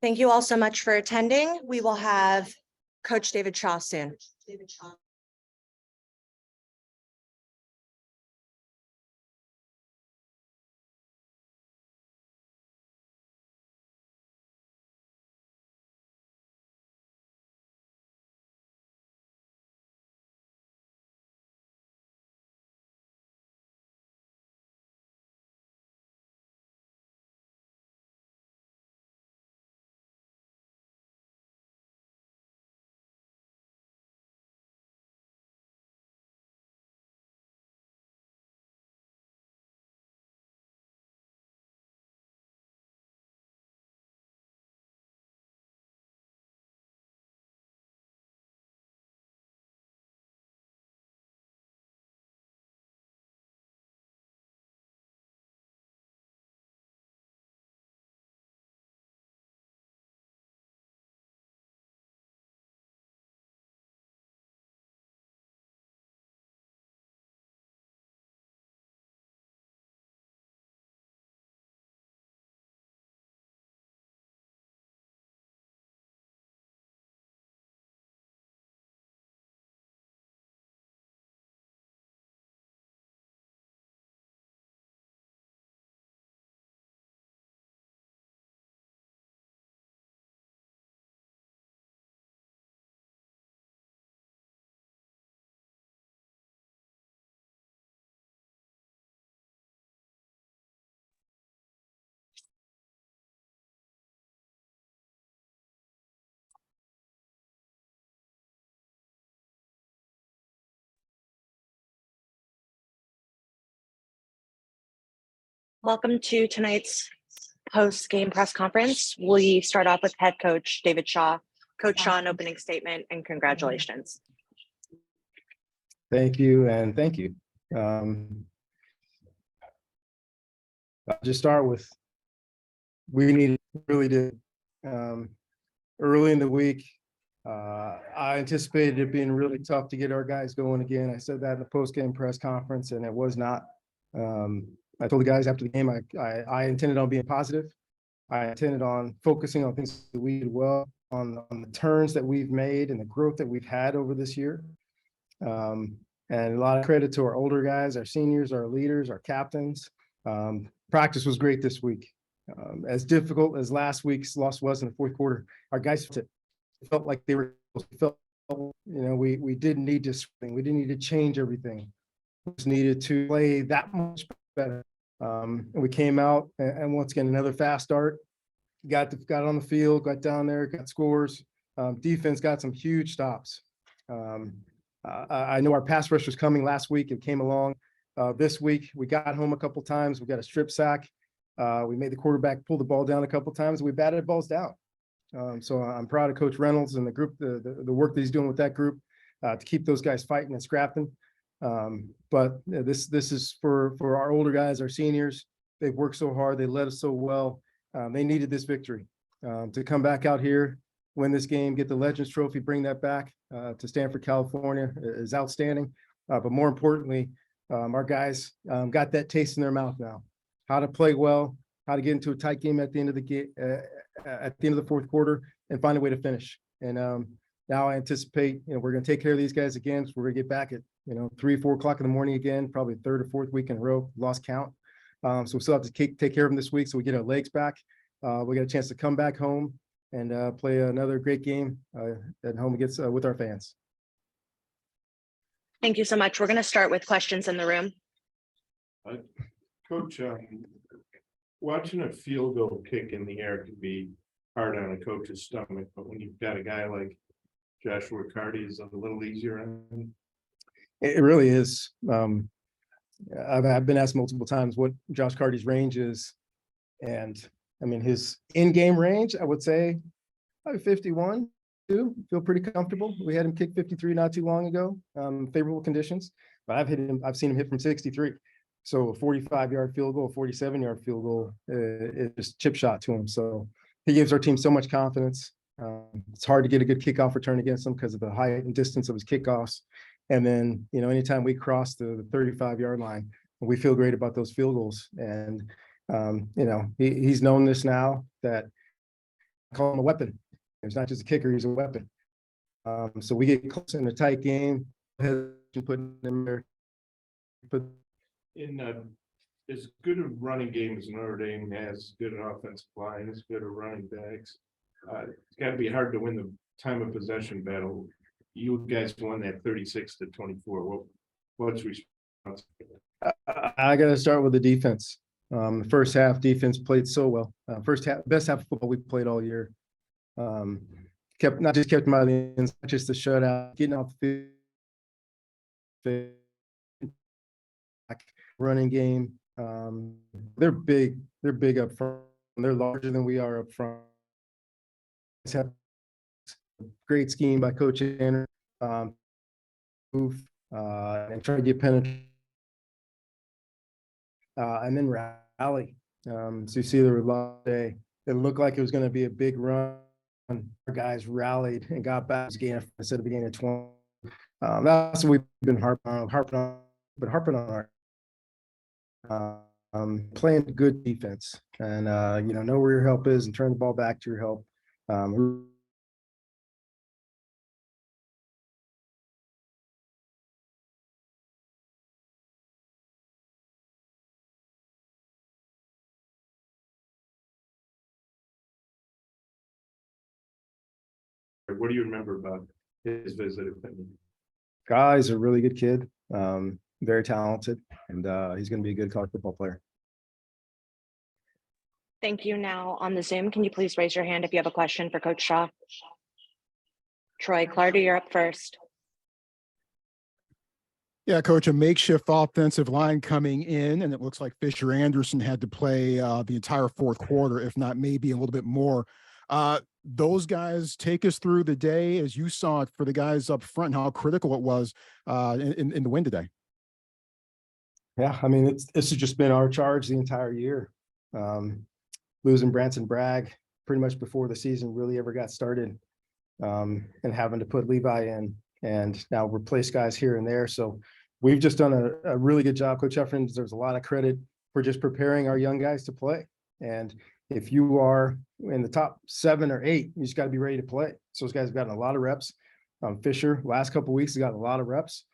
Thank you all so much for attending. We will have Coach David Shaw soon. Welcome to tonight's post-game press conference. We start off with head coach David Shaw. Coach Shaw, an opening statement and congratulations. Thank you, and thank you. I'll just start with, we really did. Early in the week, I anticipated it being really tough to get our guys going again. I said that in the post-game press conference, and it was not. I told the guys after the game, I intended on being positive. I intended on focusing on things that we did well, on the turns that we've made and the growth that we've had over this year. And a lot of credit to our older guys, our seniors, our leaders, our captains. Practice was great this week. As difficult as last week's loss was in the fourth quarter, our guys felt like they were, we didn't need to swing. We didn't need to change everything. We just needed to play that much better. And we came out and once again, another fast start, got on the field, got down there, got scores. Defense got some huge stops. I know our pass rush was coming last week. It came along this week. We got home a couple times. We got a strip sack. We made the quarterback pull the ball down a couple times. We batted balls down. So I'm proud of Coach Reynolds and the group, the work that he's doing with that group to keep those guys fighting and scrapping. But this is for our older guys, our seniors. They've worked so hard. They led us so well. They needed this victory to come back out here, win this game, get the Legends Trophy, bring that back to Stanford, California is outstanding. But more importantly, our guys got that taste in their mouth now. How to play well, how to get into a tight game at the end of the game, at the end of the fourth quarter, and find a way to finish. And now I anticipate, we're going to take care of these guys again. So we're going to get back at 3, 4 o'clock in the morning again, probably third or fourth week in a row, lost count. So we still have to take care of them this week, so we get our legs back. We got a chance to come back home and play another great game at home against with our fans. Thank you so much. We're going to start with questions in the room. Coach, watching a field goal kick in the air can be hard on a coach's stomach, but when you've got a guy like Joshua Carty, is a little easier on him? It really is. I've been asked multiple times what Josh Carty's range is, and I mean his in-game range, I would say probably 51. Feel pretty comfortable. We had him kick 53 not too long ago, favorable conditions, but I've seen him hit from 63. So a 45-yard field goal, a 47-yard field goal is just chip shot to him. So he gives our team so much confidence. It's hard to get a good kickoff return against him because of the height and distance of his kickoffs. And then, anytime we cross the 35-yard line, we feel great about those field goals. And, he's known this now that call him a weapon. He's not just a kicker, he's a weapon. So we get close in a tight game, putting him there. In as good a running game as Notre Dame has, good an offensive line, as good a running backs. It's got to be hard to win the time of possession battle. You guys won that 36-24. What's responsible? I got to start with the defense. The first half defense played so well. First half, best half of football we played all year. Kept them out of the ends, not just the shutout, getting off the field, running game. They're big up front. They're larger than we are up front. Great scheme by Coach Anner. Move and try to get penetration. And then rally. So you see the last day, it looked like it was going to be a big run. Our guys rallied and got back instead of beginning at 20. That's what we've been harping on our playing good defense and know where your help is and turn the ball back to your help. What do you remember about his visit? Guy's a really good kid, very talented, and he's going to be a good college football player. Thank you. Now on the Zoom, can you please raise your hand if you have a question for Coach Shaw? Troy Clardy, you're up first. Yeah, Coach, a makeshift offensive line coming in, and it looks like Fisher Anderson had to play the entire fourth quarter, if not maybe a little bit more. Those guys take us through the day as you saw it for the guys up front and how critical it was in the win today. Yeah, I mean, it's just been our charge the entire year. Losing Branson Bragg pretty much before the season really ever got started, and having to put Levi in and now replace guys here and there. So we've just done a really good job. Coach Efron deserves a lot of credit for just preparing our young guys to play. And if you are in the top 7 or 8, you just got to be ready to play. So those guys have gotten a lot of reps. Fisher, last couple of weeks, he got a lot of reps.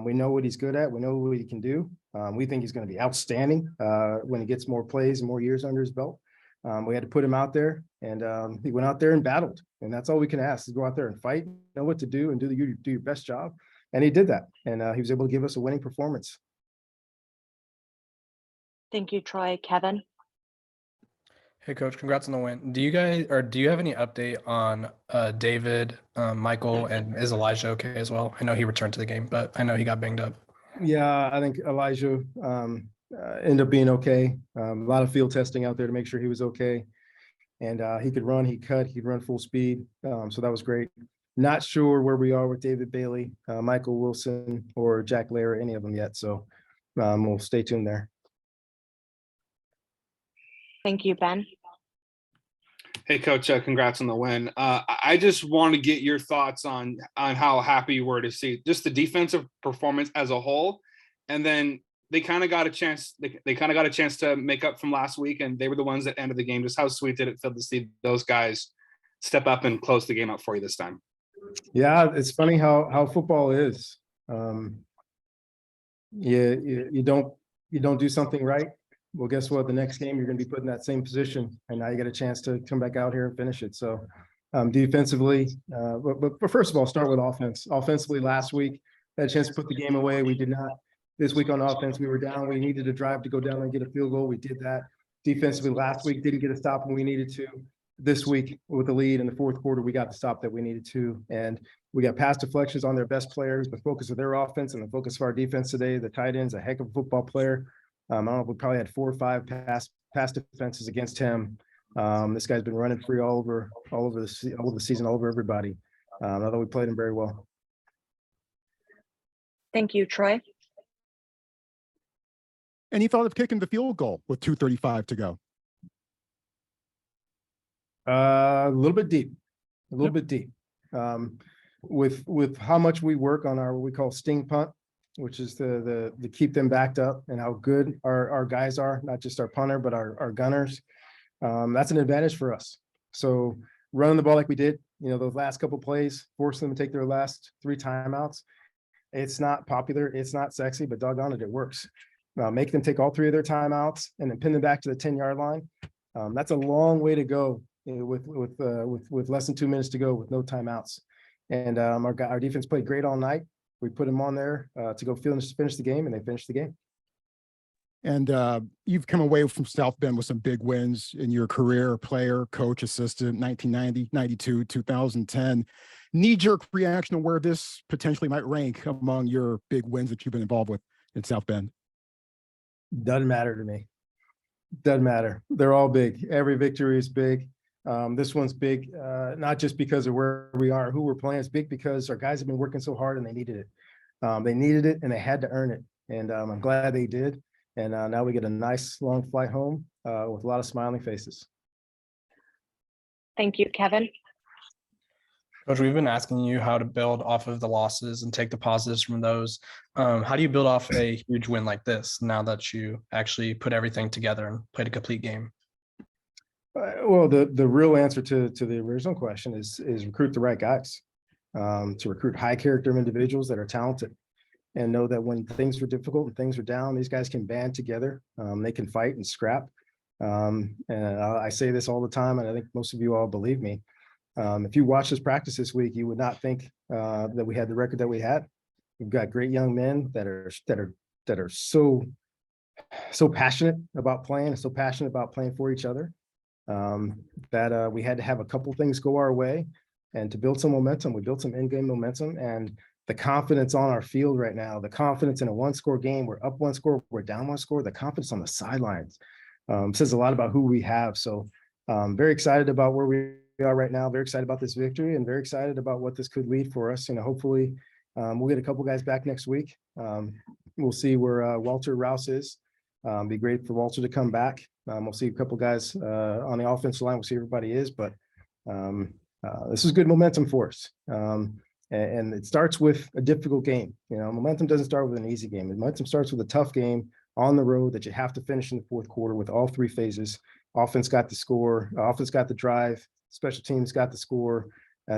We know what he's good at. We know what he can do. We think he's going to be outstanding when he gets more plays and more years under his belt. We had to put him out there, and he went out there and battled. And that's all we can ask is go out there and fight, know what to do, and do your best job. And he did that. And he was able to give us a winning performance. Thank you, Troy. Kevin? Hey, Coach, congrats on the win. Do you have any update on David, Michael, and is Elijah okay as well? I know he returned to the game, but I know he got banged up. Yeah, I think Elijah ended up being okay. A lot of field testing out there to make sure he was okay. And he could run, he'd run full speed. So that was great. Not sure where we are with David Bailey, Michael Wilson, or Jack Lair, any of them yet. So we'll stay tuned there. Thank you, Ben. Hey, Coach, congrats on the win. I just want to get your thoughts on how happy you were to see just the defensive performance as a whole. And then they kind of got a chance. They kind of got a chance to make up from last week, and they were the ones that ended the game. Just how sweet did it feel to see those guys step up and close the game out for you this time? Yeah, it's funny how football is. You don't do something right. Well, guess what? The next game, you're going to be put in that same position, and now you get a chance to come back out here and finish it. So defensively, but first of all, start with offense. Offensively, last week, had a chance to put the game away. We did not. This week on offense, we were down. We needed a drive to go down and get a field goal. We did that. Defensively, last week, didn't get a stop when we needed to. This week, with the lead in the fourth quarter, we got the stop that we needed to. And we got pass deflections on their best players, the focus of their offense and the focus of our defense today. The tight end's a heck of a football player. I don't know, we probably had 4 or 5 pass defenses against him. This guy's been running free all over the season, all over everybody. I thought we played him very well. Thank you, Troy. Any thought of kicking the field goal with 2:35 to go? A little bit deep, with how much we work on our what we call sting punt, which is the keep them backed up, and how good our guys are, not just our punter but our gunners. That's an advantage for us. So running the ball like we did, those last couple plays, forcing them to take their last 3 timeouts. It's not popular, it's not sexy, but doggone it, it works. Make them take all 3 of their timeouts and then pin them back to the 10-yard line. That's a long way to go with less than 2 minutes to go with no timeouts. And our defense played great all night. We put them on there to go finish the game, and they finished the game. And you've come away from South Bend with some big wins in your career, player, coach, assistant, 1990, 92, 2010. Knee-jerk reaction to where this potentially might rank among your big wins that you've been involved with in South Bend? Doesn't matter to me. Doesn't matter. They're all big. Every victory is big. This one's big, not just because of where we are, who we're playing. It's big because our guys have been working so hard and they needed it. They needed it and they had to earn it. And I'm glad they did. And now we get a nice long flight home with a lot of smiling faces. Thank you, Kevin. Coach, we've been asking you how to build off of the losses and take the positives from those. How do you build off a huge win like this now that you actually put everything together and played a complete game? Well, the real answer to the original question is recruit the right guys, to recruit high character individuals that are talented and know that when things are difficult and things are down, these guys can band together. They can fight and scrap. And I say this all the time, and I think most of you all believe me. If you watch this practice this week, you would not think that we had the record that we had. We've got great young men that are so passionate about playing and so passionate about playing for each other. That we had to have a couple things go our way, and to build some momentum, we built some in-game momentum, and the confidence on our field right now, the confidence in a 1-score game, we're up 1 score, we're down 1 score, the confidence on the sidelines says a lot about who we have. So very excited about where we are right now, very excited about this victory, and very excited about what this could lead for us. Hopefully we'll get a couple guys back next week. We'll see where Walter Rouse is. Be great for Walter to come back. We'll see a couple guys on the offensive line. We'll see everybody is, but this is good momentum for us. And it starts with a difficult game. Momentum doesn't start with an easy game. Momentum starts with a tough game on the road that you have to finish in the 4th quarter with all 3 phases. Offense got the score, offense got the drive, special teams got the score,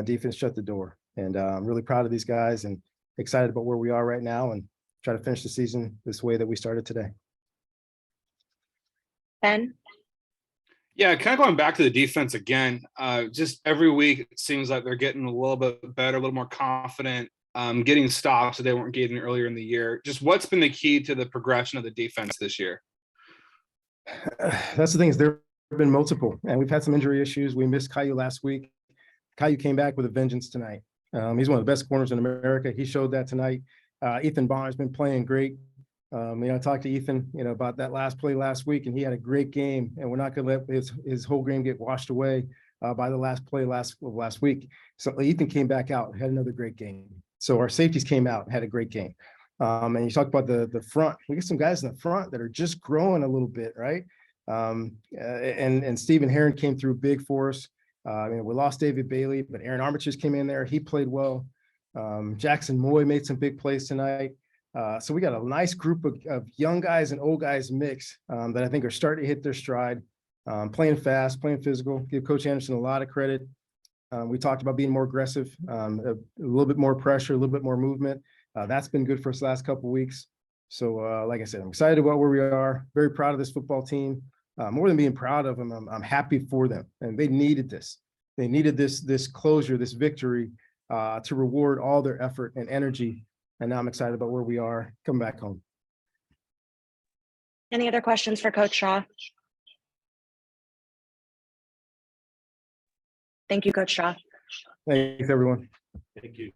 defense shut the door. And I'm really proud of these guys and excited about where we are right now and try to finish the season this way that we started today. Ben? Yeah, kind of going back to the defense again, just every week it seems like they're getting a little bit better, a little more confident, getting stops that they weren't getting earlier in the year. Just what's been the key to the progression of the defense this year? That's the thing, is there have been multiple, and we've had some injury issues. We missed Caillou last week. Caillou came back with a vengeance tonight. He's one of the best corners in America. He showed that tonight. Ethan Bonner's been playing great. I talked to Ethan, about that last play last week, and he had a great game, and we're not going to let his whole game get washed away by the last play last week. So Ethan came back out, had another great game. So our safeties came out and had a great game. And you talk about the front. We get some guys in the front that are just growing a little bit, right? And Stephen Herron came through big for us. We lost David Bailey, but Aaron Armitage came in there. He played well. Jackson Moy made some big plays tonight. So we got a nice group of young guys and old guys mix that I think are starting to hit their stride, playing fast, playing physical. Give Coach Anderson a lot of credit. We talked about being more aggressive, a little bit more pressure, a little bit more movement. That's been good for us the last couple of weeks. So like I said, I'm excited about where we are. Very proud of this football team. More than being proud of them, I'm happy for them. And they needed this. They needed this closure, this victory to reward all their effort and energy. And now I'm excited about where we are coming back home. Any other questions for Coach Shaw? Thank you, Coach Shaw. Thanks, everyone. Thank you.